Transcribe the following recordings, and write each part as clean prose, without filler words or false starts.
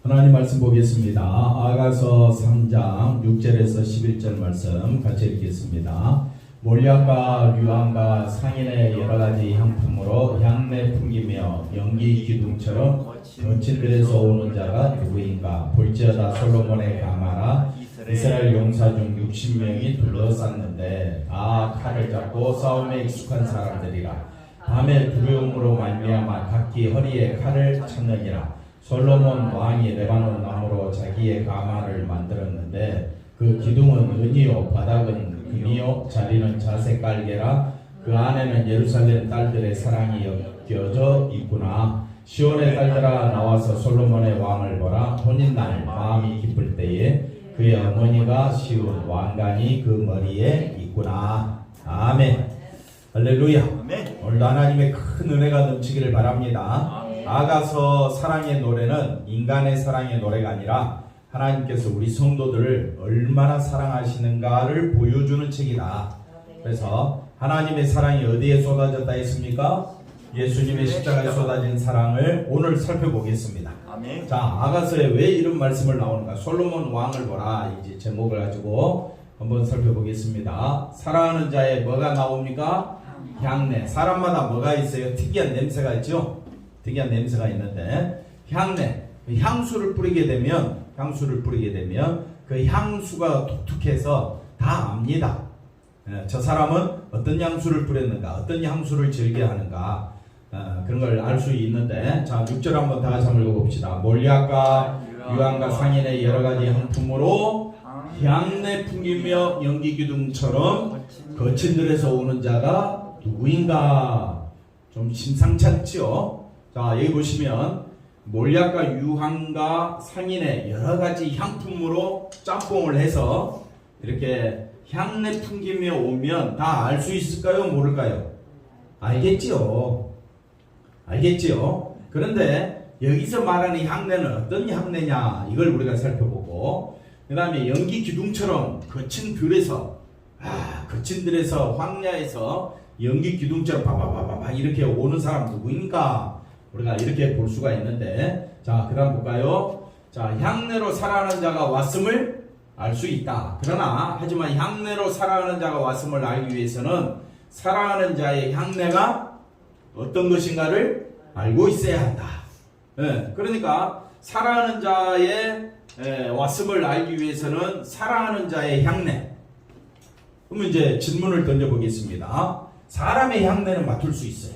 하나님 말씀 보겠습니다. 아가서 3장 6절에서 11절 말씀 같이 읽겠습니다. 몰약과 유황과 상인의 여러가지 향품으로 향내 풍기며 연기 기둥처럼 거친 들에서 오는 자가 누구인가? 볼지어다 솔로몬의 가마라 이스라엘 용사 중 60명이 둘러쌌는데 다 칼을 잡고 싸움에 익숙한 사람들이라. 밤에 두려움으로 말미암아 각기 허리에 칼을 찼느니라. 솔로몬 왕이 레바논 나무로 자기의 가마를 만들었는데 그 기둥은 은이요 바닥은 금이요 자리는 자색 깔개라. 그 안에는 예루살렘 딸들의 사랑이 엮여져 있구나. 시온의 딸들아 나와서 솔로몬의 왕을 보라. 혼인날 마음이 기쁠 때에 그의 어머니가 씌운 왕관이 그 머리에 있구나. 아멘. 할렐루야. 아멘. 오늘도 하나님의 큰 은혜가 넘치기를 바랍니다. 아가서 사랑의 노래는 인간의 사랑의 노래가 아니라 하나님께서 우리 성도들을 얼마나 사랑하시는가를 보여주는 책이다. 그래서 하나님의 사랑이 어디에 쏟아졌다 했습니까? 예수님의 십자가에 쏟아진 사랑을 오늘 살펴보겠습니다. 아멘. 자, 아가서에 왜 이런 말씀을 나오는가? 솔로몬 왕을 보라. 이제 제목을 가지고 한번 살펴보겠습니다. 사랑하는 자에 뭐가 나옵니까? 향내. 사람마다 뭐가 있어요? 특이한 냄새가 있죠? 특이한 냄새가 있는데 향내. 향수를 뿌리게 되면 그 향수가 독특해서 다 압니다. 저 사람은 어떤 향수를 뿌렸는가, 어떤 향수를 즐겨하는가, 그런 걸 알 수 있는데, 자 6절 한번 다 같이 한번 읽어봅시다. 몰약과 유황과 상인의 여러가지 향품으로 향내 풍기며 연기기둥처럼 거친 들에서 오는 자가 누구인가? 좀 심상치 않죠? 자 여기 보시면 몰약과 유황과 상인의 여러가지 향품으로 짬뽕을 해서 이렇게 향내 풍기며 오면 다 알 수 있을까요? 모를까요? 알겠지요. 그런데 여기서 말하는 향내는 어떤 향내냐 이걸 우리가 살펴보고, 그 다음에 연기 기둥처럼 거친 들에서 황야에서 연기 기둥처럼 바바바바바 이렇게 오는 사람 누구입니까? 우리가 이렇게 볼 수가 있는데, 자 그 다음 볼까요? 자 향내로 살아가는 자가 왔음을 알 수 있다. 하지만 향내로 살아가는 자가 왔음을 알기 위해서는 살아가는 자의 향내가 어떤 것인가를 알고 있어야 한다. 그러니까 살아가는 자의 왔음을 알기 위해서는 살아가는 자의 향내. 그러면 이제 질문을 던져보겠습니다. 사람의 향내는 맡을 수 있어요.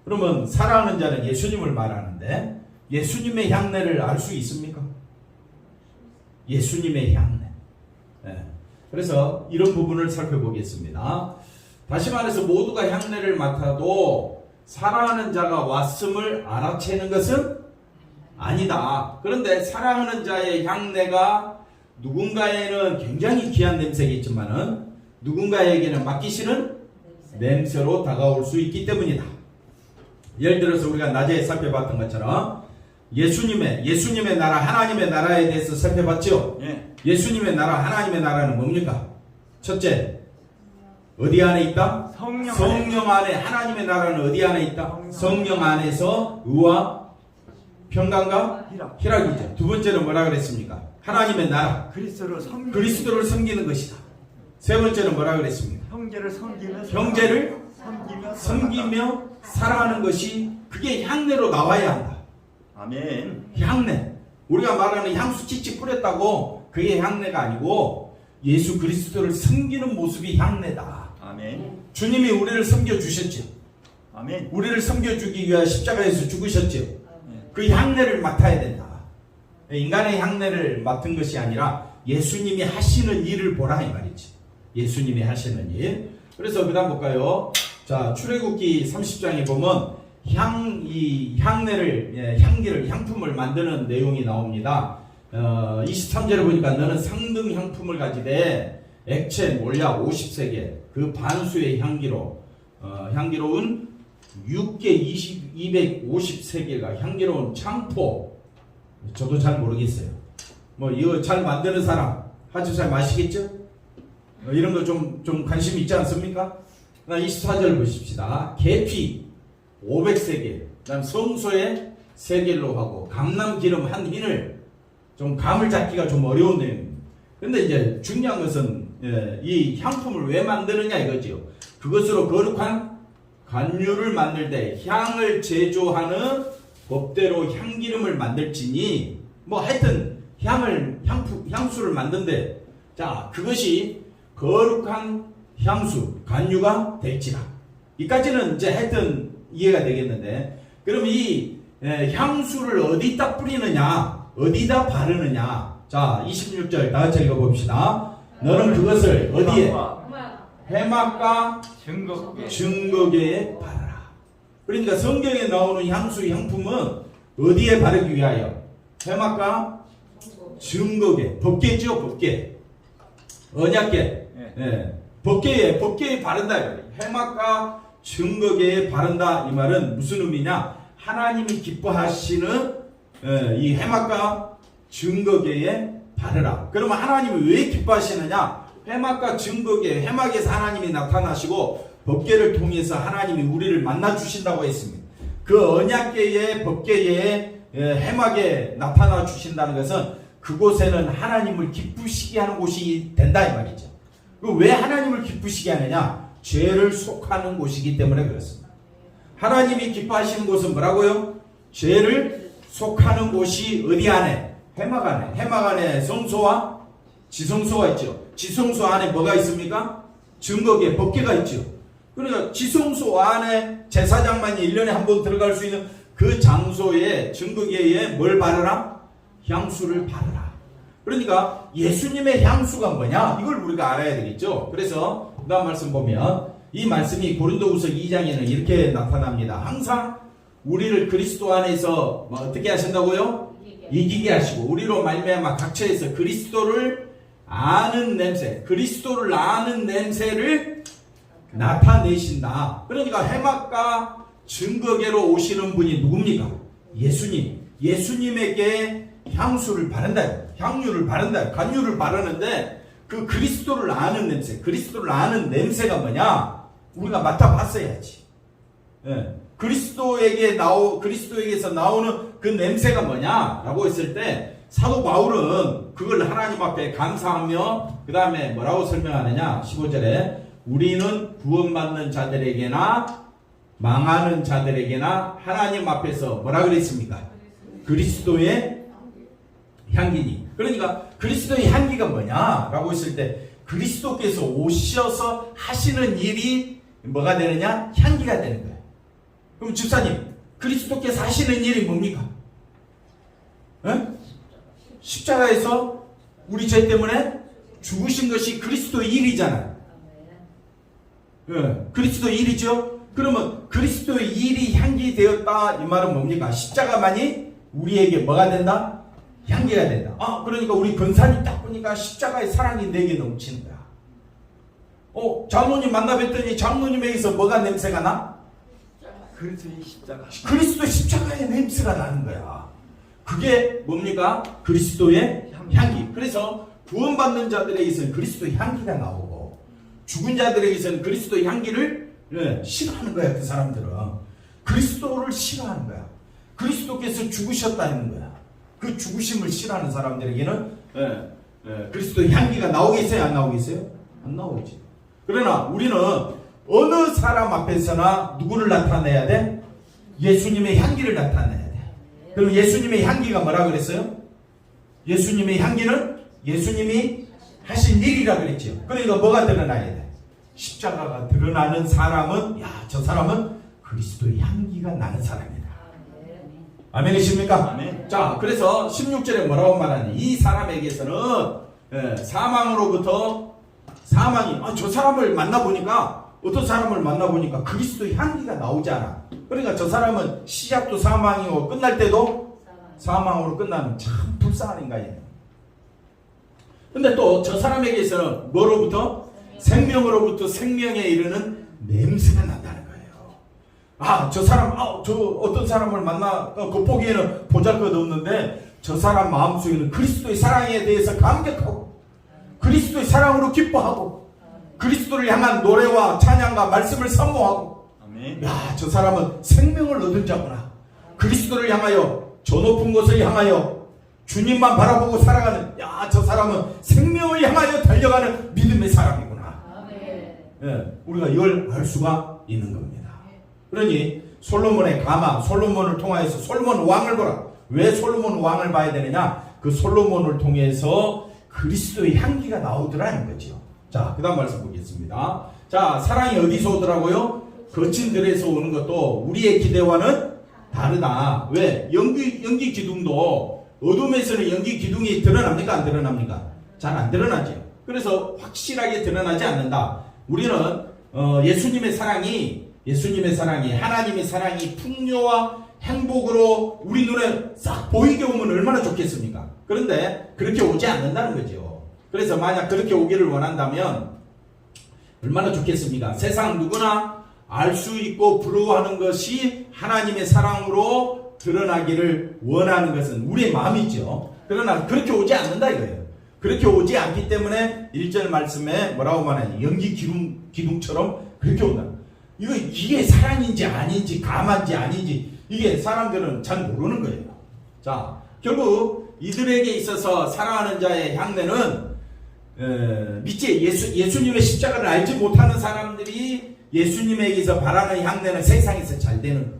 그러면 살아가는 자는 예수님을 말하는데 예수님의 향내를 알 수 있습니까? 예수님의 향내. 그래서 이런 부분을 살펴보겠습니다. 다시 말해서 모두가 향내를 맡아도 살아가는 자가 왔음을 알아채는 것은 아니다. 그런데 살아가는 자의 향내가 누군가에는 굉장히 귀한 냄새겠지만은 누군가에게는 맡기 싫은 냄새로 다가올 수 있기 때문이다. 예를 들어서 우리가 낮에 살펴봤던 것처럼 예수님의 나라, 하나님의 나라에 대해서 살펴봤죠? 예수님의 나라, 하나님의 나라는 뭡니까? 첫째, 어디 안에 있다? 성령 안에. 하나님의 나라는 어디 안에 있다? 성령 안에서 의와 평강과 희락이죠. 두 번째는 뭐라 그랬습니까? 하나님의 나라, 그리스도를 섬기는 것이다. 세 번째는 뭐라 그랬습니까? 형제를 섬기며 살아가는 것이, 그게 향내로 나와야 한다. 아멘. 향내. 우리가 말하는 향수 칙칙 뿌렸다고 그게 향내가 아니고 예수 그리스도를 섬기는 모습이 향내다. 아멘. 주님이 우리를 섬겨주셨죠. 아멘. 우리를 섬겨주기 위해 십자가에서 죽으셨죠. 그 향내를 맡아야 된다. 인간의 향내를 맡은 것이 아니라 예수님이 하시는 일을 보라 이 말이지. 예수님이 하시는 일. 그래서 그 다음 볼까요? 자, 출애굽기 30장에 보면 향품을 만드는 내용이 나옵니다. 23절에 보니까 너는 상등 향품을 가지되 액체 몰약 50세겔 그 반수의 향기로운 6개 250세겔과 향기로운 창포. 저도 잘 모르겠어요. 뭐 이거 잘 만드는 사람 아주 잘 마시겠죠? 이런 거 좀 관심 있지 않습니까? 24절 보십시다. 계피 500세겔, 그다음 성소에 3겔로 하고 감람기름 한 흰을 좀 감을 잡기가 좀 어려운 내용입니다. 근데 이제 중요한 것은 이 향품을 왜 만드느냐 이거죠. 그것으로 거룩한 관유를 만들 때 향을 제조하는 법대로 향기름을 만들지니 뭐 하여튼 향수를 만든데 자 그것이 거룩한 향수 관유가 될지라. 이까지는 이제 하여튼 이해가 되겠는데 그럼 이 향수를 어디다 뿌리느냐 어디다 바르느냐. 자 26절 다 같이 읽어봅시다. 너는 그것을 어디에? 회막과 증거계에 바르라. 그러니까 성경에 나오는 향수 향품은 어디에 바르기 위하여? 회막과 증거계, 법계죠, 법계. 언약계, 법계에 바른다. 회막과 증거계에 바른다. 이 말은 무슨 의미냐? 하나님이 기뻐하시는 이 회막과 증거계에 바르라. 그러면 하나님이 왜 기뻐하시느냐? 회막과 증거계, 회막에서 하나님이 나타나시고 법계를 통해서 하나님이 우리를 만나 주신다고 했습니다. 그 언약계의 법계의 회막에 나타나 주신다는 것은 그곳에는 하나님을 기쁘시게 하는 곳이 된다 이 말이죠. 왜 하나님을 기쁘시게 하느냐? 죄를 속하는 곳이기 때문에 그렇습니다. 하나님이 기뻐하시는 곳은 뭐라고요? 죄를 속하는 곳이 어디 안에? 회막 안에. 회막 안에 성소와 지성소가 있죠. 지성소 안에 뭐가 있습니까? 증거계, 법계가 있죠. 그러니까 지성소 안에 제사장만이 1년에 한 번 들어갈 수 있는 그 장소에 증거계에 뭘 바르라? 향수를 바르라. 그러니까 예수님의 향수가 뭐냐? 이걸 우리가 알아야 되겠죠. 그래서 그 다음 말씀 보면 이 말씀이 고린도후서 2장에는 이렇게 나타납니다. 항상 우리를 그리스도 안에서 어떻게 하신다고요? 이기게 하시고 우리로 말미암아 각처에서 그리스도를 아는 냄새, 그리스도를 아는 냄새를 나타내신다. 그러니까 회막과 증거계로 오시는 분이 누굽니까? 예수님. 예수님에게 향수를 바른다. 향유를 바른다. 관유를 바르는데 그 그리스도를 아는 냄새, 그리스도를 아는 냄새가 뭐냐? 우리가 맡아봤어야지. 그리스도에게서 나오는 그 냄새가 뭐냐라고 했을 때 사도 바울은 그걸 하나님 앞에 감사하며 그 다음에 뭐라고 설명하느냐? 15절에 우리는 구원받는 자들에게나 망하는 자들에게나 하나님 앞에서 뭐라 그랬습니까? 그리스도의 향기니. 그러니까 그리스도의 향기가 뭐냐라고 했을 때 그리스도께서 오셔서 하시는 일이 뭐가 되느냐? 향기가 되는 거예요. 그럼 집사님, 그리스도께서 하시는 일이 뭡니까? 십자가에서 우리 죄 때문에 죽으신 것이 그리스도의 일이잖아요. 그리스도의 일이죠. 그러면 그리스도의 일이 향기 되었다 이 말은 뭡니까? 십자가만이 우리에게 뭐가 된다? 향기가 된다. 그러니까 우리 근사님 딱 보니까 십자가의 사랑이 내게 넘치는 거야. 장로님 만나 뵀더니 장로님에게서 뭐가 냄새가 나? 그리스도의 십자가의 냄새가 나는 거야. 그게 뭡니까? 그리스도의 향기. 그래서 구원받는 자들에게서는 그리스도의 향기가 나오고 죽은 자들에게서는 그리스도의 향기를 싫어하는 거야. 그 사람들은 그리스도를 싫어하는 거야. 그리스도께서 죽으셨다는 거야. 그 죽으심을 싫어하는 사람들에게는 그리스도의 향기가 나오겠어요? 안 나오겠어요? 안 나오지. 그러나 우리는 어느 사람 앞에서나 누구를 나타내야 돼? 예수님의 향기를 나타내야 돼. 그럼 예수님의 향기가 뭐라 그랬어요? 예수님의 향기는 예수님이 하신 일이라 그랬죠. 그러니까 뭐가 드러나야 돼? 십자가가 드러나는 사람은 저 사람은 그리스도의 향기가 나는 사람이다. 아멘이십니까? 아멘. 자, 그래서 16절에 뭐라고 말하니? 이 사람에게서는 사망으로부터 사망이 저 사람을 만나보니까 어떤 사람을 만나보니까 그리스도의 향기가 나오지 않아. 그러니까 저 사람은 시작도 사망이고 끝날 때도 사망으로 끝나는 참 불쌍한 인간이에요. 근데 또 저 사람에게서는 뭐로부터? 생명으로부터 생명에 이르는 냄새가 난다는 거예요. 저 사람, 저 어떤 사람을 만나 겉보기에는 보잘것없는데 저 사람 마음속에는 그리스도의 사랑에 대해서 감격하고 그리스도의 사랑으로 기뻐하고 그리스도를 향한 노래와 찬양과 말씀을 사모하고 저 사람은 생명을 얻은 자구나. 그리스도를 향하여 저 높은 곳을 향하여 주님만 바라보고 살아가는, 야, 저 사람은 생명을 향하여 달려가는 믿음의 사람이구나. 예, 우리가 이걸 알 수가 있는 겁니다. 그러니 솔로몬의 가마, 솔로몬을 통하여서 솔로몬 왕을 보라. 왜 솔로몬 왕을 봐야 되느냐? 그 솔로몬을 통해서 그리스도의 향기가 나오더라는 거죠. 자, 그 다음 말씀 보겠습니다. 자, 사랑이 어디서 오더라고요? 거친 들에서 오는 것도 우리의 기대와는 다르다. 왜? 연기 기둥도 어둠에서는 연기 기둥이 드러납니까? 안 드러납니까? 잘 안 드러나죠. 그래서 확실하게 드러나지 않는다. 우리는 예수님의 사랑이 하나님의 사랑이 풍요와 행복으로 우리 눈에 싹 보이게 오면 얼마나 좋겠습니까? 그런데 그렇게 오지 않는다는 거죠. 그래서 만약 그렇게 오기를 원한다면 얼마나 좋겠습니까? 세상 누구나 알 수 있고 부러워하는 것이 하나님의 사랑으로 드러나기를 원하는 것은 우리의 마음이죠. 그러나 그렇게 오지 않는다 이거예요. 그렇게 오지 않기 때문에 1절 말씀에 뭐라고 말하냐, 연기 기둥처럼 그렇게 온다. 이게 사랑인지 아닌지, 감한지 아닌지, 이게 사람들은 잘 모르는 거예요. 자, 결국 이들에게 있어서 사랑하는 자의 향내는 예수님의 십자가를 알지 못하는 사람들이 예수님에게서 바라는 향내는 세상에서 잘 되는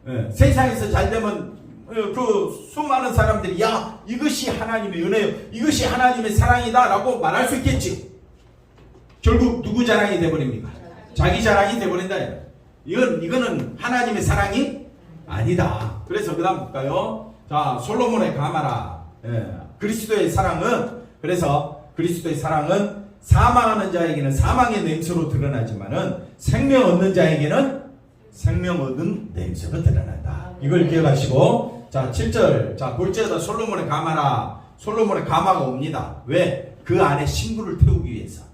거예요. 세상에서 잘 되면 그 수많은 사람들이, 야, 이것이 하나님의 은혜요, 이것이 하나님의 사랑이다 라고 말할 수 있겠지. 결국 누구 자랑이 돼버립니까? 자기 자랑이 돼버린다. 이거는 하나님의 사랑이 아니다. 그래서 그 다음 볼까요? 자, 솔로몬의 가마라. 그리스도의 사랑은, 그래서 그리스도의 사랑은 사망하는 자에게는 사망의 냄새로 드러나지만은 생명 얻는 자에게는 생명 얻는 냄새로 드러난다. 이걸 기억하시고, 자, 7절. 자, 볼지어다 솔로몬의 가마라. 솔로몬의 가마가 옵니다. 왜? 그 안에 신부를 태우기 위해서.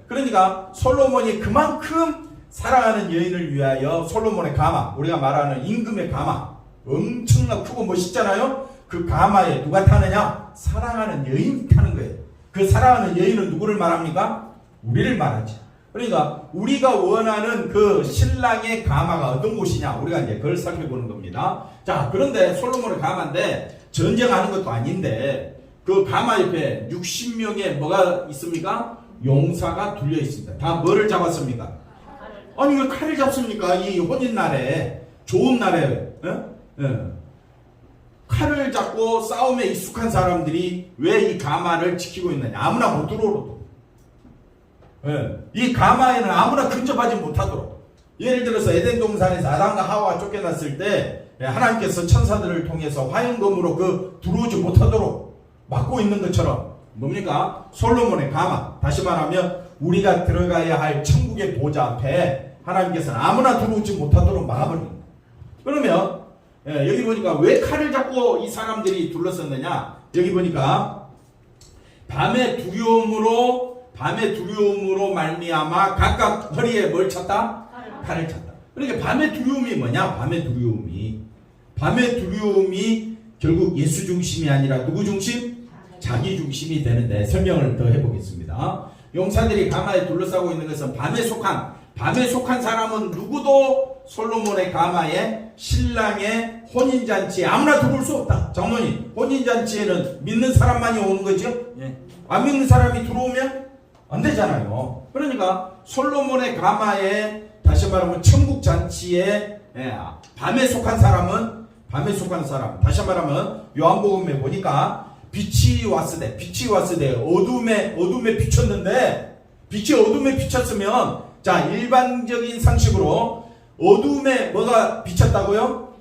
그러니까 솔로몬이 그만큼 사랑하는 여인을 위하여 솔로몬의 가마, 우리가 말하는 임금의 가마, 엄청나고 크고 멋있잖아요. 그 가마에 누가 타느냐? 사랑하는 여인이 타는 거예요. 그 사랑하는 여인은 누구를 말합니까? 우리를 말하죠. 그러니까 우리가 원하는 그 신랑의 가마가 어떤 곳이냐, 우리가 이제 그걸 살펴보는 겁니다. 자, 그런데 솔로몬의 가마인데 전쟁하는 것도 아닌데 그 가마 옆에 60명의 뭐가 있습니까? 용사가 둘려 있습니다. 다 뭐를 잡았습니까? 아니, 왜 칼을 잡습니까? 이 혼인날에, 좋은 날에, 칼을 잡고 싸움에 익숙한 사람들이 왜 이 가마를 지키고 있느냐? 아무나 못 들어오도록. 이 가마에는 아무나 근접하지 못하도록. 예를 들어서 에덴 동산에서 아담과 하와가 쫓겨났을 때 하나님께서 천사들을 통해서 화염검으로 들어오지 못하도록 막고 있는 것처럼, 뭡니까? 솔로몬의 가마. 다시 말하면 우리가 들어가야 할 천국의 보좌 앞에 하나님께서는 아무나 들어오지 못하도록 막아버립니다. 그러면 여기 보니까 왜 칼을 잡고 이 사람들이 둘러섰느냐? 여기 보니까 밤의 두려움으로 말미암아 각각 허리에 뭘 찼다? 칼을 찼다. 그러니까 밤의 두려움이 뭐냐? 밤의 두려움이 결국 예수 중심이 아니라 누구 중심? 자기 중심이 되는데, 설명을 더 해보겠습니다. 용사들이 가마에 둘러싸고 있는 것은 밤에 속한 사람은 누구도 솔로몬의 가마에 신랑의 혼인잔치에 아무나 들어올 수 없다. 장로님, 혼인잔치에는 믿는 사람만이 오는 거죠? 안 믿는 사람이 들어오면 안 되잖아요. 그러니까 솔로몬의 가마에, 다시 말하면 천국잔치에 밤에 속한 사람, 다시 말하면 요한복음에 보니까 빛이 왔을 때 어둠에 비쳤는데, 빛이 어둠에 비쳤으면, 자, 일반적인 상식으로 어둠에 뭐가 비쳤다고요?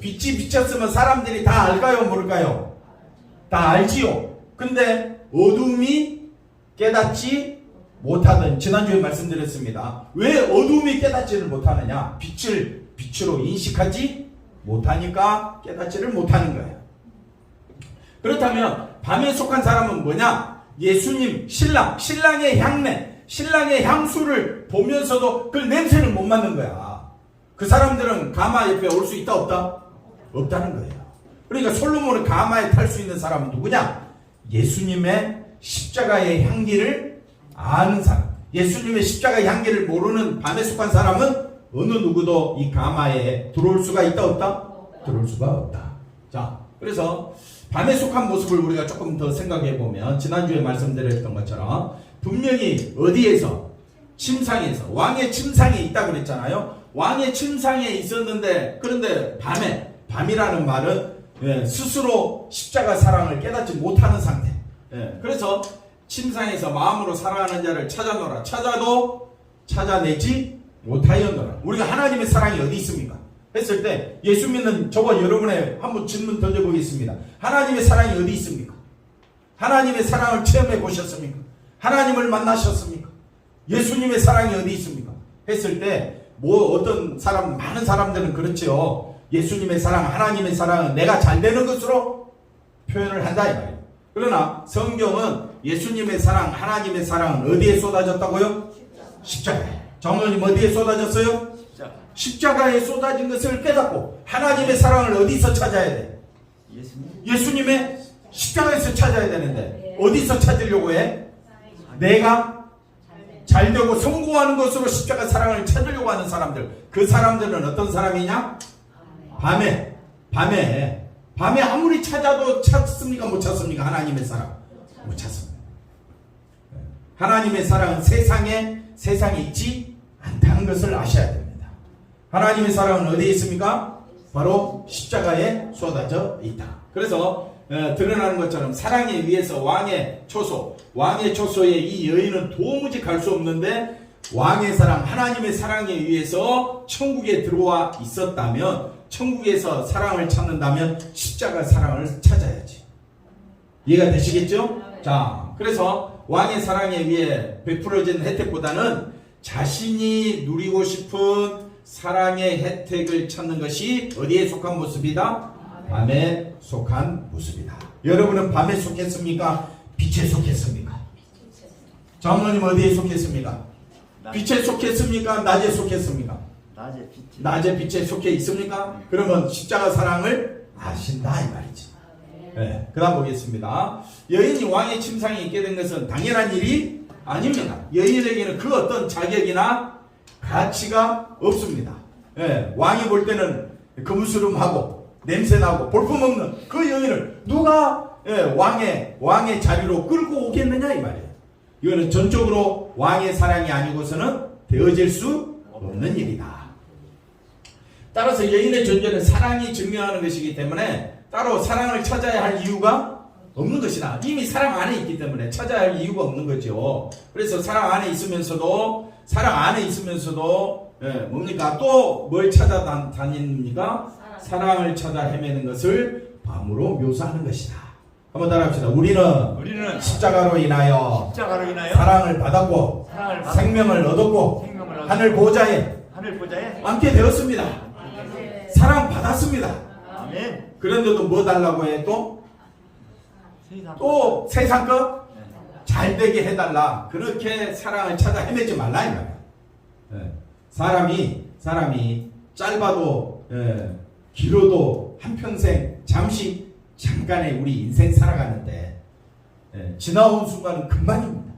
빛이 비쳤으면 사람들이 다 알까요? 모를까요? 다 알지요. 근데 어둠이 깨닫지 못하던, 지난주에 말씀드렸습니다. 왜 어둠이 깨닫지를 못하느냐? 빛으로 인식하지 못하니까 깨닫지를 못하는 거예요. 그렇다면 밤에 속한 사람은 뭐냐? 예수님, 신랑의 향내, 신랑의 향수를 보면서도 그 냄새를 못 맡는 거야. 그 사람들은 가마 옆에 올 수 있다 없다? 없다는 거예요. 그러니까 솔로몬의 가마에 탈 수 있는 사람은 누구냐? 예수님의 십자가의 향기를 아는 사람. 예수님의 십자가의 향기를 모르는 밤에 속한 사람은 어느 누구도 이 가마에 들어올 수가 있다 없다? 들어올 수가 없다. 자, 그래서 밤에 속한 모습을 우리가 조금 더 생각해 보면 지난주에 말씀드렸던 것처럼 분명히 어디에서? 침상에서. 왕의 침상에 있다 그랬잖아요. 왕의 침상에 있었는데 그런데 밤이라는 말은 스스로 십자가 사랑을 깨닫지 못하는 상태. 그래서 침상에서 마음으로 사랑하는 자를 찾아노라. 찾아도 찾아내지 못하였노라. 우리가 하나님의 사랑이 어디 있습니까? 했을 때 예수 믿는 저와 여러분의 한번 질문 던져보겠습니다. 하나님의 사랑이 어디 있습니까? 하나님의 사랑을 체험해 보셨습니까? 하나님을 만나셨습니까? 예수님의 사랑이 어디 있습니까? 했을 때 많은 사람들은 그렇죠. 예수님의 사랑, 하나님의 사랑은 내가 잘 되는 것으로 표현을 한다 이 말이에요. 그러나 성경은 예수님의 사랑, 하나님의 사랑은 어디에 쏟아졌다고요? 십자가에. 장로님 어디에 쏟아졌어요? 십자가에 쏟아진 것을 깨닫고 하나님의 사랑을 어디서 찾아야 돼? 예수님의 십자가에서 찾아야 되는데 어디서 찾으려고 해? 내가 잘되고 성공하는 것으로 십자가 사랑을 찾으려고 하는 사람들. 그 사람들은 어떤 사람이냐? 밤에 아무리 찾아도 찾습니까? 못 찾습니까? 하나님의 사랑 못 찾습니다. 하나님의 사랑은 세상에 있지 않다는 것을 아셔야 됩니다. 하나님의 사랑은 어디에 있습니까? 바로 십자가에 쏟아져 있다. 그래서 드러나는 것처럼 사랑에 의해서 왕의 초소에 이 여인은 도무지 갈 수 없는데 왕의 사랑, 하나님의 사랑에 의해서 천국에 들어와 있었다면, 천국에서 사랑을 찾는다면 십자가 사랑을 찾아야지. 이해가 되시겠죠? 자, 그래서 왕의 사랑에 의해 베풀어진 혜택보다는 자신이 누리고 싶은 사랑의 혜택을 찾는 것이 어디에 속한 모습이다? 밤에 속한 모습이다. 여러분은 밤에 속했습니까? 빛에 속했습니까? 장로님 어디에 속했습니까? 빛에 속했습니까? 낮에 속했습니까? 낮에 빛에 속해 있습니까? 그러면 십자가 사랑을 아신다 이 말이지. 네, 그 다음 보겠습니다. 여인이 왕의 침상에 있게 된 것은 당연한 일이 아닙니다. 여인에게는 그 어떤 자격이나 가치가 없습니다. 네, 왕이 볼 때는 금수름하고 냄새나고 볼품없는 그 여인을 누가 왕의 자리로 끌고 오겠느냐 이 말이에요. 이거는 전적으로 왕의 사랑이 아니고서는 되어질 수 없는 일이다. 따라서 여인의 존재는 사랑이 증명하는 것이기 때문에 따로 사랑을 찾아야 할 이유가 없는 것이다. 이미 사랑 안에 있기 때문에 찾아야 할 이유가 없는 거죠. 그래서 사랑 안에 있으면서도 뭡니까? 또 뭘 찾아다닙니까? 사랑을 찾아 헤매는 것을 밤으로 묘사하는 것이다. 한번 따라합시다. 우리는 십자가로 인하여 사랑을 받았고 생명을 얻었고 하늘 보좌에 앉게 되었습니다. 사랑 받았습니다. 아멘. 그런데도 뭐 달라고 해? 또 세상 것 잘 되게 해달라. 그렇게 사랑을 찾아 헤매지 말라 이 말이야. 사람이 짧아도 길어도 한평생 잠깐의 우리 인생 살아가는데 지나온 순간은 금방입니다.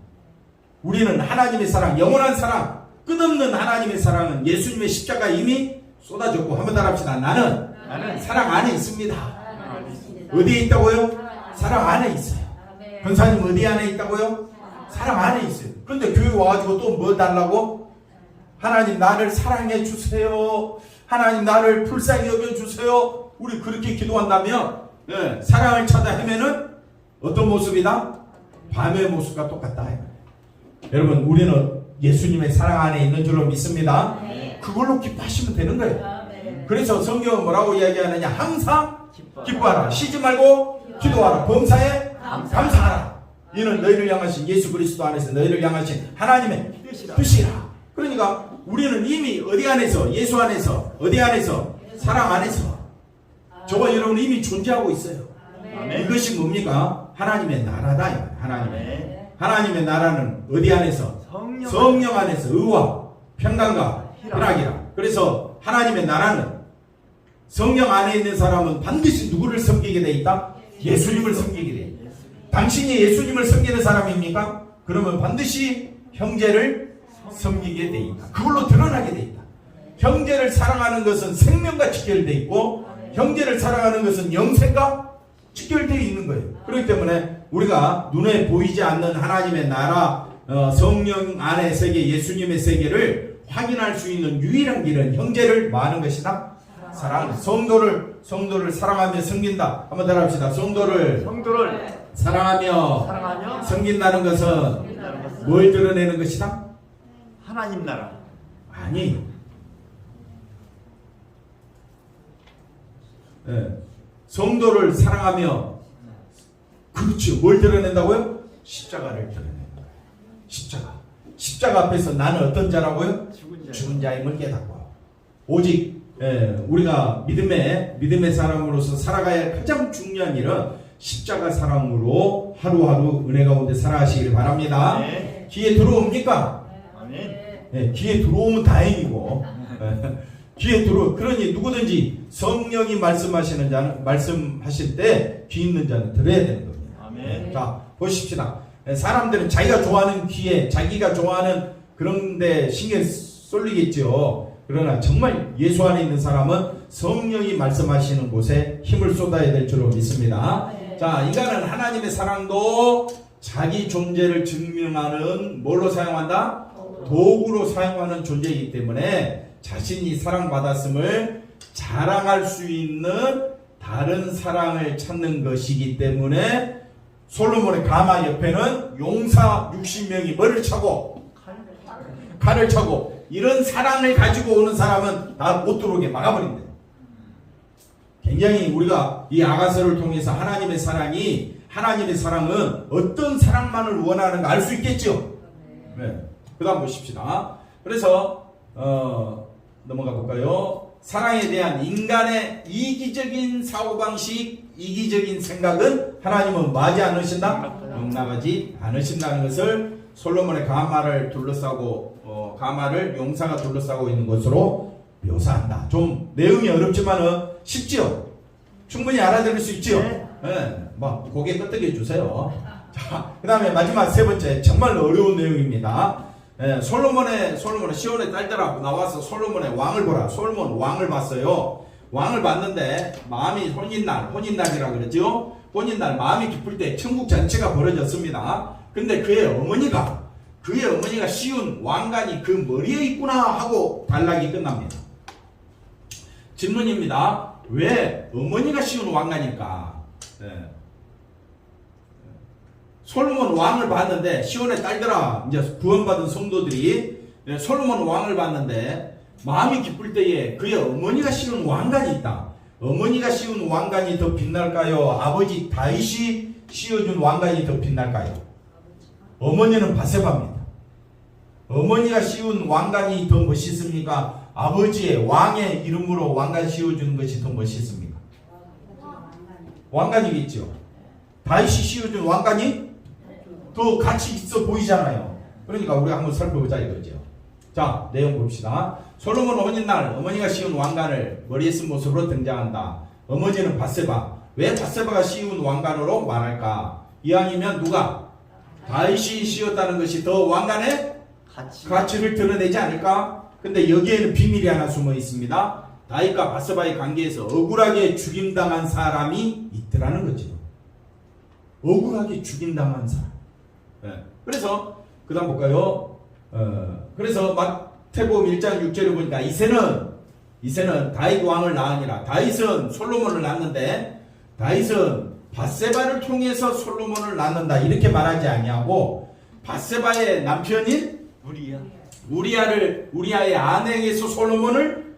우리는 하나님의 사랑, 영원한 사랑, 끝없는 하나님의 사랑은 예수님의 십자가 이미 쏟아졌고, 한번 따라합시다. 나는 사랑 안에 있습니다. 어디에 있다고요? 사랑 안에 있어요. 권사님 어디 안에 있다고요? 사랑 안에 있어요. 그런데 교회 와가지고 또 뭐 달라고? 하나님 나를 사랑해 주세요. 하나님 나를 불쌍히 여겨주세요. 우리 그렇게 기도한다면 사랑을 찾아 헤매는 어떤 모습이다? 밤의 모습과 똑같다. 여러분 우리는 예수님의 사랑 안에 있는 줄로 믿습니다. 그걸로 기뻐하시면 되는 거예요. 그래서 성경은 뭐라고 이야기하느냐? 항상 기뻐하라. 쉬지 말고 기도하라. 범사에 감사하라. 이는 너희를 향하신 예수 그리스도 안에서 너희를 향하신 하나님의 뜻이라. 그러니까 우리는 이미 어디 안에서? 예수 안에서. 어디 안에서? 사랑 안에서. 저와 여러분은 이미 존재하고 있어요. 이것이 뭡니까? 하나님의 나라다. 하나님의 나라는 어디 안에서? 성령 안에서 의와 평강과 희락이라. 그래서 하나님의 나라는 성령 안에 있는 사람은 반드시 누구를 섬기게 돼 있다? 예수님을 섬기게 돼 있다. 당신이 예수님을 섬기는 사람입니까? 그러면 반드시 형제를 섬기게 돼 있다. 그걸로 드러나게 돼 있다. 형제를 사랑하는 것은 생명과 직결되어 있고 형제를 사랑하는 것은 영생과 직결되어 있는 거예요. 그렇기 때문에 우리가 눈에 보이지 않는 하나님의 나라, 성령 안의 세계, 예수님의 세계를 확인할 수 있는 유일한 길은 형제를 뭐 하는 것이다? 사랑. 성도를 사랑하며 섬긴다. 한번 따라합시다. 성도를 사랑하며 섬긴다는 것은 뭘 드러내는 것이다? 하나님 나라. 아니. 성도를 사랑하며, 그렇죠. 뭘 드러낸다고요? 십자가를 드러내는 거예요. 십자가 앞에서 나는 어떤 자라고요? 죽은 자임을 깨닫고, 오직 우리가 믿음의 사람으로서 살아가야 할 가장 중요한 일은 십자가 사랑으로 하루하루 은혜 가운데 살아가시길 바랍니다. 네. 귀에 들어옵니까? 아멘. 귀에 들어오면 다행이고, 그러니 누구든지 성령이 말씀하실 때 귀 있는 자는 들어야 되는 겁니다. 아멘. 자, 보십시다. 사람들은 자기가 좋아하는 귀에, 자기가 좋아하는 그런 데 신경 쏠리겠죠. 그러나 정말 예수 안에 있는 사람은 성령이 말씀하시는 곳에 힘을 쏟아야 될 줄로 믿습니다. 자, 인간은 하나님의 사랑도 자기 존재를 증명하는 뭘로 사용한다? 도구로 사용하는 존재이기 때문에 자신이 사랑받았음을 자랑할 수 있는 다른 사랑을 찾는 것이기 때문에 솔로몬의 가마 옆에는 용사 60명이 뭐를 차고? 칼을 차고, 이런 사랑을 가지고 오는 사람은 다 못 들어오게 막아버린대. 굉장히 우리가 이 아가서를 통해서 하나님의 사랑은 어떤 사랑만을 원하는가 알 수 있겠죠. 네. 그 다음 보십시다. 그래서 넘어가 볼까요? 사랑에 대한 인간의 이기적인 사고방식, 이기적인 생각은 하나님은 뭐하지 않으신다? 용납하지 않으신다는 것을 솔로몬의 가마를 둘러싸고, 가마를 용사가 둘러싸고 있는 것으로 묘사한다. 좀 내용이 어렵지만은 쉽죠? 충분히 알아들을 수 있죠? 네. 뭐 고개 끄덕여 주세요. 자, 그 다음에 마지막 세 번째, 정말 어려운 내용입니다. 솔로몬의 시온의 딸들하고 나와서 솔로몬의 왕을 보라. 솔로몬 왕을 봤어요. 왕을 봤는데 마음이 혼인날이라고 그러죠. 혼인날 마음이 기쁠 때 천국 잔치가 벌어졌습니다. 근데 그의 어머니가 씌운 왕관이 그 머리에 있구나 하고 단락이 끝납니다. 질문입니다. 왜 어머니가 씌운 왕관일까? 솔로몬 왕을 봤는데, 시온의 딸들아, 이제 구원받은 성도들이 솔로몬 왕을 봤는데 마음이 기쁠 때에 그의 어머니가 씌운 왕관이 있다. 어머니가 씌운 왕관이 더 빛날까요? 아버지 다윗이 씌워준 왕관이 더 빛날까요? 어머니는 바세바입니다. 어머니가 씌운 왕관이 더 멋있습니까? 아버지의 왕의 이름으로 왕관 씌워주는 것이 더 멋있습니까? 왕관이겠죠. 다윗이 씌워준 왕관이 더 가치 있어 보이잖아요. 그러니까 우리가 한번 살펴보자 이거죠. 자, 내용 봅시다. 솔로몬 혼인날 어머니가 씌운 왕관을 머리에 쓴 모습으로 등장한다. 어머니는 바세바. 왜 바세바가 씌운 왕관으로 말할까? 이왕이면 누가? 다윗이 씌웠다는 것이 더 왕관의 가치를 드러내지 않을까? 근데 여기에는 비밀이 하나 숨어 있습니다. 다윗과 바세바의 관계에서 억울하게 죽임당한 사람이 있더라는 거죠. 억울하게 죽임당한 사람. 그래서 그 다음 볼까요? 그래서 마태복음 1장 6절에 보니까 이새는 다윗 왕을 낳으니라. 다윗은 솔로몬을 낳는데 다윗은 바세바를 통해서 솔로몬을 낳는다 이렇게 말하지 아니하고 바세바의 남편인 우리아의 아내에게서 솔로몬을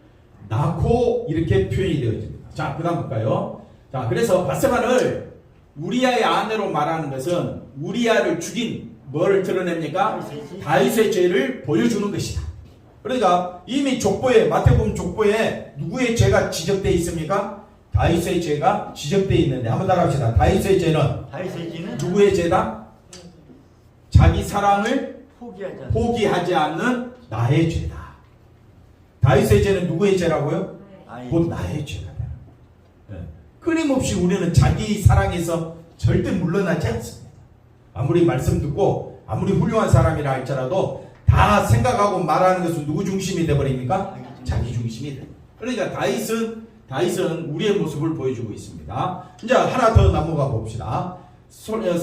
낳고 이렇게 표현이 되어집니다. 자, 그 다음 볼까요? 자, 그래서 바세바를 우리아의 아내로 말하는 것은 우리아를 죽인 뭐를 드러냅니까? 다윗의 죄를 보여주는 것이다. 그러니까 이미 족보에, 마태복음 족보에 누구의 죄가 지적되어 있습니까? 다윗의 죄가 지적되어 있는데 한번 따라합시다. 다윗의 죄는 누구의 죄다? 자기 사랑을 포기하지 않는 나의 죄다. 다윗의 죄는 누구의 죄라고요? 곧 나의 죄다. 끊임없이 우리는 자기 사랑에서 절대 물러나지 않습니다. 아무리 말씀 듣고 아무리 훌륭한 사람이라 할지라도 다 생각하고 말하는 것은 누구 중심이 되어버립니까? 자기 중심이 돼. 그러니까 다윗은 다윗은 우리의 모습을 보여주고 있습니다. 이제 하나 더 넘어가 봅시다. 사무엘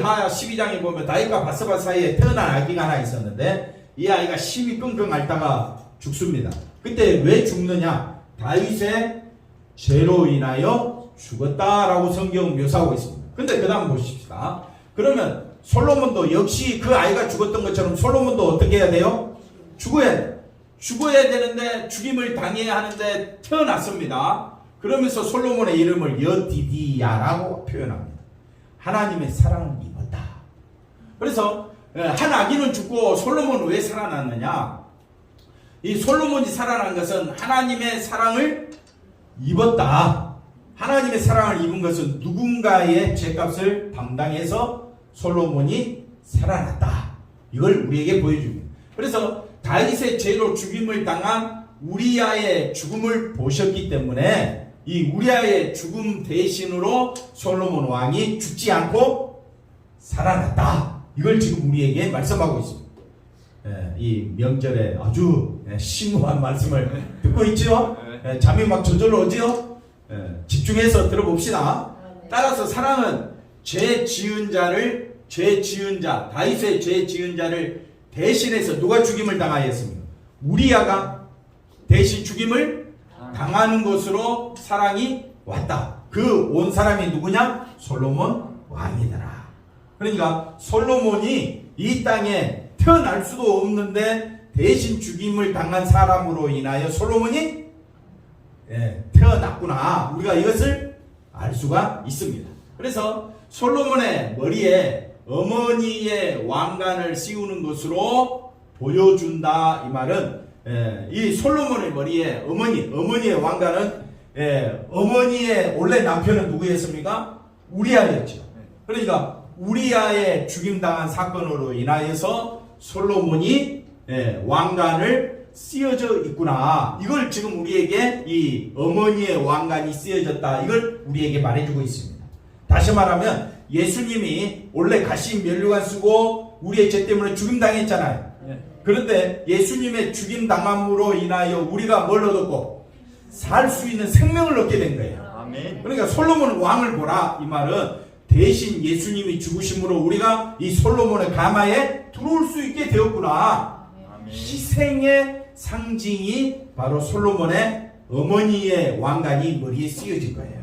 하 12장에 보면 다윗과 바스바 사이에 태어난 아기가 하나 있었는데 이 아이가 심히 끙끙 앓다가 죽습니다. 그때 왜 죽느냐? 다윗의 죄로 인하여 죽었다라고 성경 묘사하고 있습니다. 근데 그 다음 보십시다. 그러면 솔로몬도 역시 그 아이가 죽었던 것처럼 솔로몬도 어떻게 해야 돼요? 죽어야 돼요. 죽어야 되는데 죽임을 당해야 하는데 태어났습니다. 그러면서 솔로몬의 이름을 여디디야라고 표현합니다. 하나님의 사랑을 입었다. 그래서 한 아기는 죽고 솔로몬은 왜 살아났느냐? 이 솔로몬이 살아난 것은 하나님의 사랑을 입었다. 하나님의 사랑을 입은 것은 누군가의 죄값을 담당해서 솔로몬이 살아났다. 이걸 우리에게 보여줍니다. 그래서 다윗의 죄로 죽임을 당한 우리아의 죽음을 보셨기 때문에 이 우리아의 죽음 대신으로 솔로몬 왕이 죽지 않고 살아났다. 이걸 지금 우리에게 말씀하고 있습니다. 이 명절에 아주 심오한 말씀을 듣고 있죠? 잠이 막 저절로 오지요? 집중해서 들어봅시다. 따라서 사랑은 죄 지은 자, 다윗의 죄 지은 자를 대신해서 누가 죽임을 당하였습니까? 우리아가 대신 죽임을 당하는 것으로 사랑이 왔다. 그 온 사람이 누구냐? 솔로몬 왕이더라. 그러니까 솔로몬이 이 땅에 태어날 수도 없는데 대신 죽임을 당한 사람으로 인하여 솔로몬이 태어났구나. 우리가 이것을 알 수가 있습니다. 그래서 솔로몬의 머리에 어머니의 왕관을 씌우는 것으로 보여준다. 이 말은 이 솔로몬의 머리에 어머니의 왕관은 어머니의 원래 남편은 누구였습니까? 우리아였죠. 그러니까 우리아의 죽임당한 사건으로 인하여서 솔로몬이 왕관을 씌어져 있구나. 이걸 지금 우리에게 이 어머니의 왕관이 씌어졌다. 이걸 우리에게 말해주고 있습니다. 다시 말하면 예수님이 원래 가시 면류관 쓰고 우리의 죄 때문에 죽임당했잖아요. 그런데 예수님의 죽임당함으로 인하여 우리가 뭘 얻었고 살 수 있는 생명을 얻게 된 거예요. 아멘. 그러니까 솔로몬 왕을 보라. 이 말은 대신 예수님이 죽으심으로 우리가 이 솔로몬의 가마에 들어올 수 있게 되었구나. 아멘. 희생의 상징이 바로 솔로몬의 어머니의 왕관이 머리에 씌어진 거예요.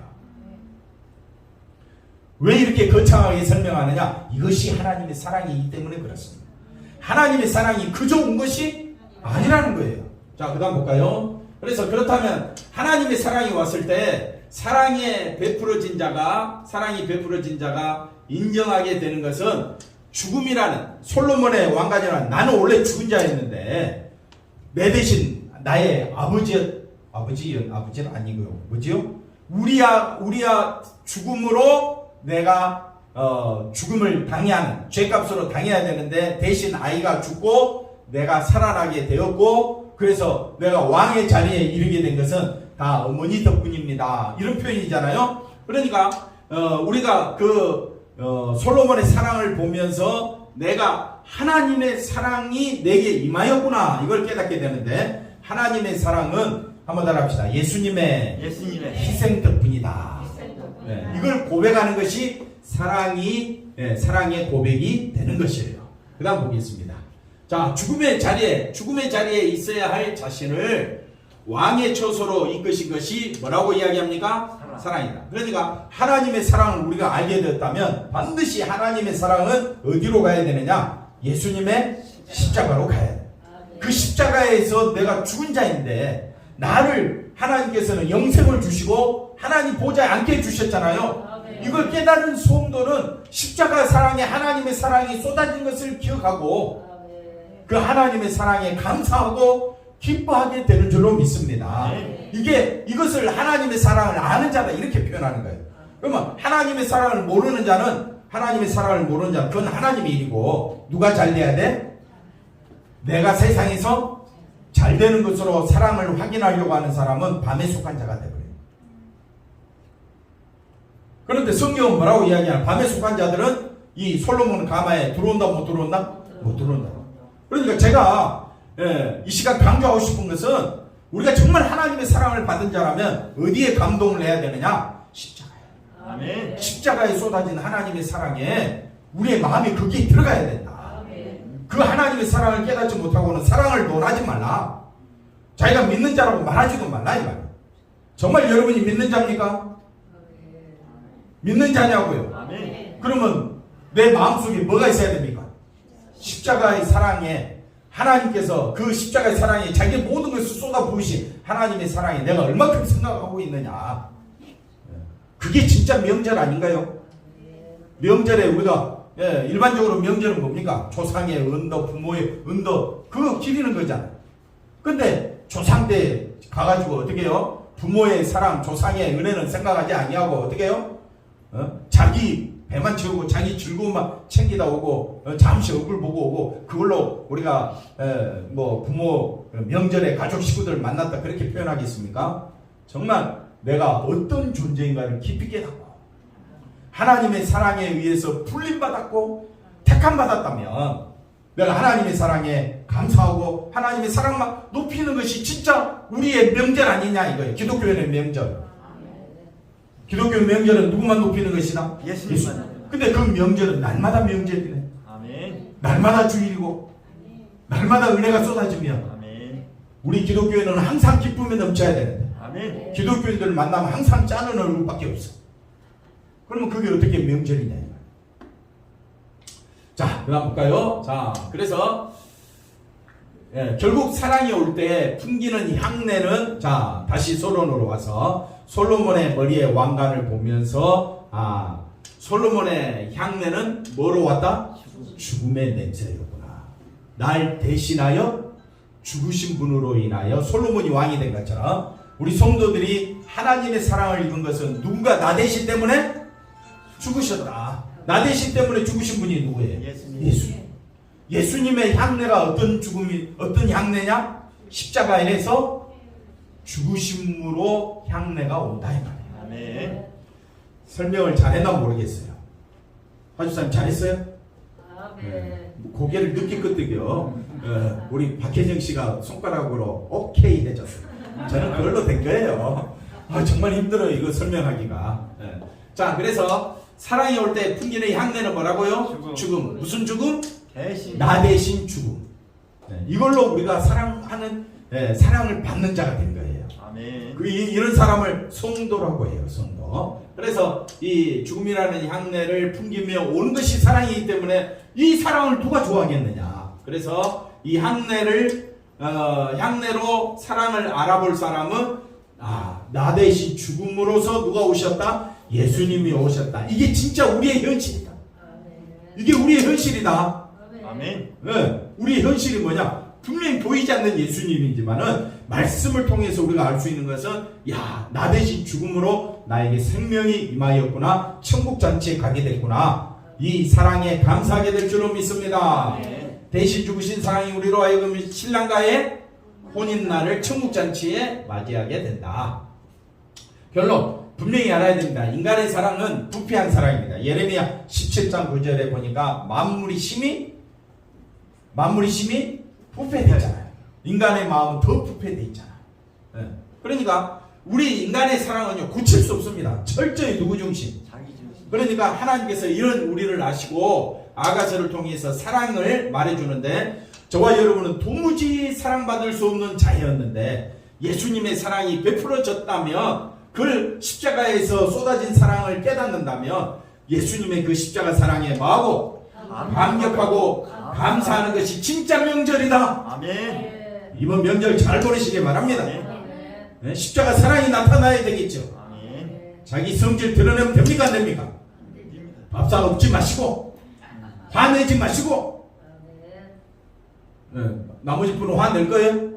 왜 이렇게 거창하게 설명하느냐? 이것이 하나님의 사랑이기 때문에 그렇습니다. 하나님의 사랑이 그저 온 것이 아니라는 거예요. 자, 그 다음 볼까요? 그래서 그렇다면 하나님의 사랑이 왔을 때 사랑이 베풀어진 자가 인정하게 되는 것은 죽음이라는 솔로몬의 왕관이라는 나는 원래 죽은 자였는데 내 대신 나의 아버지는 아니고요. 뭐지요? 우리야 죽음으로 내가 죽음을 당해야 하는 죄값으로 당해야 되는데 대신 아이가 죽고 내가 살아나게 되었고 그래서 내가 왕의 자리에 이르게 된 것은 다 어머니 덕분입니다. 이런 표현이잖아요. 그러니까 우리가 솔로몬의 사랑을 보면서 내가 하나님의 사랑이 내게 임하였구나 이걸 깨닫게 되는데 하나님의 사랑은 한번 따라합시다. 예수님의 희생 덕분이다. 이걸 고백하는 것이 사랑의 고백이 되는 것이에요. 그 다음 보겠습니다. 자, 죽음의 자리에 있어야 할 자신을 왕의 처소로 이끄신 것이 뭐라고 이야기합니까? 사랑이다. 그러니까 하나님의 사랑을 우리가 알게 되었다면 반드시 하나님의 사랑은 어디로 가야 되느냐? 예수님의 십자가로 가야 돼. 그 십자가에서 내가 죽은 자인데 나를 하나님께서는 영생을 주시고 하나님 보좌에 앉게 해주셨잖아요. 이걸 깨달은 성도는 십자가 사랑에 하나님의 사랑이 쏟아진 것을 기억하고 그 하나님의 사랑에 감사하고 기뻐하게 되는 줄로 믿습니다. 이것을 하나님의 사랑을 아는 자다 이렇게 표현하는 거예요. 그러면 하나님의 사랑을 모르는 자는 그건 하나님의 일이고 누가 잘 돼야 돼? 내가 세상에서 잘 되는 것으로 사랑을 확인하려고 하는 사람은 밤에 속한 자가 되버려요. 그런데 성경은 뭐라고 이야기하냐? 밤에 속한 자들은 이 솔로몬 가마에 들어온다 못 들어온다? 못 들어온다. 그러니까 제가 이 시간 강조하고 싶은 것은 우리가 정말 하나님의 사랑을 받은 자라면 어디에 감동을 해야 되느냐? 십자가에. 아멘. 십자가에 쏟아진 하나님의 사랑에 우리의 마음이 거기에 들어가야 된다. 그 하나님의 사랑을 깨닫지 못하고는 사랑을 논하지 말라. 자기가 믿는 자라고 말하지도 말라 이 말이야. 정말 여러분이 믿는 자입니까? 믿는 자냐고요? 아멘. 그러면 내 마음속에 뭐가 있어야 됩니까? 십자가의 사랑에 하나님께서 그 십자가의 사랑에 자기 모든 것을 쏟아부으신 하나님의 사랑에 내가 얼마큼 생각하고 있느냐. 그게 진짜 명절 아닌가요? 명절에 우리가 일반적으로 명절은 뭡니까? 조상의 은도, 부모의 은도 그거 기리는 거잖아요. 근데 조상 때 가가지고 어떻게 해요? 부모의 사랑, 조상의 은혜는 생각하지 아니하고 어떻게 해요? 자기 배만 채우고 자기 즐거움만 챙기다 오고 잠시 얼굴 보고 오고 그걸로 우리가 뭐 부모 명절에 가족 식구들 만났다 그렇게 표현하겠습니까? 정말 내가 어떤 존재인가를 깊이 깨닫고 하나님의 사랑에 의해서 불림받았고 택함받았다면 내가 하나님의 사랑에 감사하고 하나님의 사랑만 높이는 것이 진짜 우리의 명절 아니냐 이거예요. 기독교의 명절. 기독교 명절은 누구만 높이는 것이다? 예수님만. 근데 그 명절은 날마다 명절이네. 아멘. 날마다 주일이고 날마다 은혜가 쏟아지면 아멘. 우리 기독교인은 항상 기쁨에 넘쳐야 되는데 아멘. 기독교인들 만나면 항상 짜는 얼굴밖에 없어. 그러면 그게 어떻게 명절이냐. 자, 그 다음 볼까요? 자, 그래서 결국 사랑이 올 때 풍기는 향내는 자 다시 솔로몬으로 와서 솔로몬의 머리에 왕관을 보면서 솔로몬의 향내는 뭐로 왔다? 죽음의 냄새였구나. 날 대신하여 죽으신 분으로 인하여 솔로몬이 왕이 된 것처럼 우리 성도들이 하나님의 사랑을 입은 것은 누군가 나 대신 때문에 죽으셨다. 나 대신 때문에 죽으신 분이 누구예요? 예수님. 예수님의 향내가 어떤 향내냐? 십자가에서 죽으심으로 향내가 온다 이 말이에요. 아멘. 설명을 잘했나 모르겠어요. 하주사님 잘했어요? 고개를 늦게 끄덕여. 우리 박혜정 씨가 손가락으로 오케이 해줬어요. 저는 그걸로 된 거예요. 정말 힘들어요 이거 설명하기가. 자, 그래서 사랑이 올 때 풍기는 향내는 뭐라고요? 죽음. 무슨 죽음? 대신. 나 대신 죽음. 이걸로 우리가 사랑하는 사랑을 받는 자가 된 거예요. 아멘. 이런 사람을 성도라고 해요. 성도. 그래서 이 죽음이라는 향내를 풍기며 오는 것이 사랑이기 때문에 이 사랑을 누가 좋아하겠느냐. 그래서 이 향내를 향내로 사랑을 알아볼 사람은 나 대신 죽음으로서 누가 오셨다? 예수님이 오셨다. 이게 진짜 우리의 현실이다. 이게 우리의 현실이다. 아멘. 우리의 현실이 뭐냐? 분명히 보이지 않는 예수님이지만은 말씀을 통해서 우리가 알 수 있는 것은 나 대신 죽음으로 나에게 생명이 임하였구나. 천국 잔치에 가게 됐구나. 이 사랑에 감사하게 될 줄로 믿습니다. 대신 죽으신 사랑이 우리로 하여금 신랑과의 혼인날을 천국 잔치에 맞이하게 된다. 결론 분명히 알아야 됩니다. 인간의 사랑은 부패한 사랑입니다. 예레미야 17장 9절에 보니까 만물이 심히 부패되잖아요. 인간의 마음은 더 부패되어 있잖아요. 그러니까 우리 인간의 사랑은요 고칠 수 없습니다. 철저히 누구 중심? 자기 중심. 그러니까 하나님께서 이런 우리를 아시고 아가서를 통해서 사랑을 말해주는데 저와 여러분은 도무지 사랑받을 수 없는 자였는데 예수님의 사랑이 베풀어졌다면 그 십자가에서 쏟아진 사랑을 깨닫는다면 예수님의 그 십자가 사랑에 뭐하고 감격하고 감사하는 것이 진짜 명절이다. 아멘. 이번 명절 잘 보내시길 바랍니다. 아멘. 십자가 사랑이 나타나야 되겠죠. 아멘. 자기 성질 드러내면 됩니까 안 됩니까? 됩니다. 밥상 없지 마시고 화내지 마시고 나머지 분은 화낼 거예요?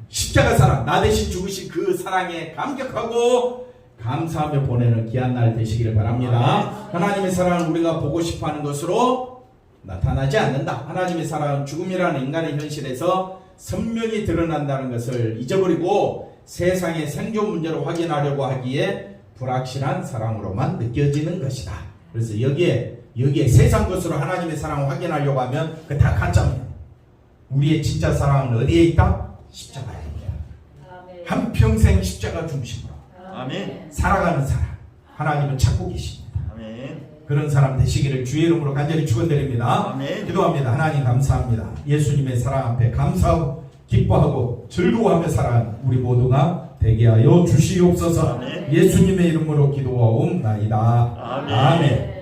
십자가 사랑, 나 대신 죽으신 그 사랑에 감격하고 감사하며 보내는 귀한 날 되시기를 바랍니다. 하나님의 사랑을 우리가 보고 싶어하는 것으로 나타나지 않는다. 하나님의 사랑은 죽음이라는 인간의 현실에서 선명히 드러난다는 것을 잊어버리고 세상의 생존 문제로 확인하려고 하기에 불확실한 사랑으로만 느껴지는 것이다. 그래서 여기에 세상 것으로 하나님의 사랑을 확인하려고 하면 그 다 가짜입니다. 우리의 진짜 사랑은 어디에 있다? 십자가에. 한평생 십자가 중심으로 아멘. 살아가는 사람 하나님은 찾고 계십니다. 아멘. 그런 사람 되시기를 주의 이름으로 간절히 축원드립니다. 아멘. 기도합니다. 하나님 감사합니다. 예수님의 사랑 앞에 감사하고 기뻐하고 즐거워하며 살아가는 우리 모두가 되게 하여 주시옵소서. 아멘. 예수님의 이름으로 기도하옵나이다. 아멘. 아멘.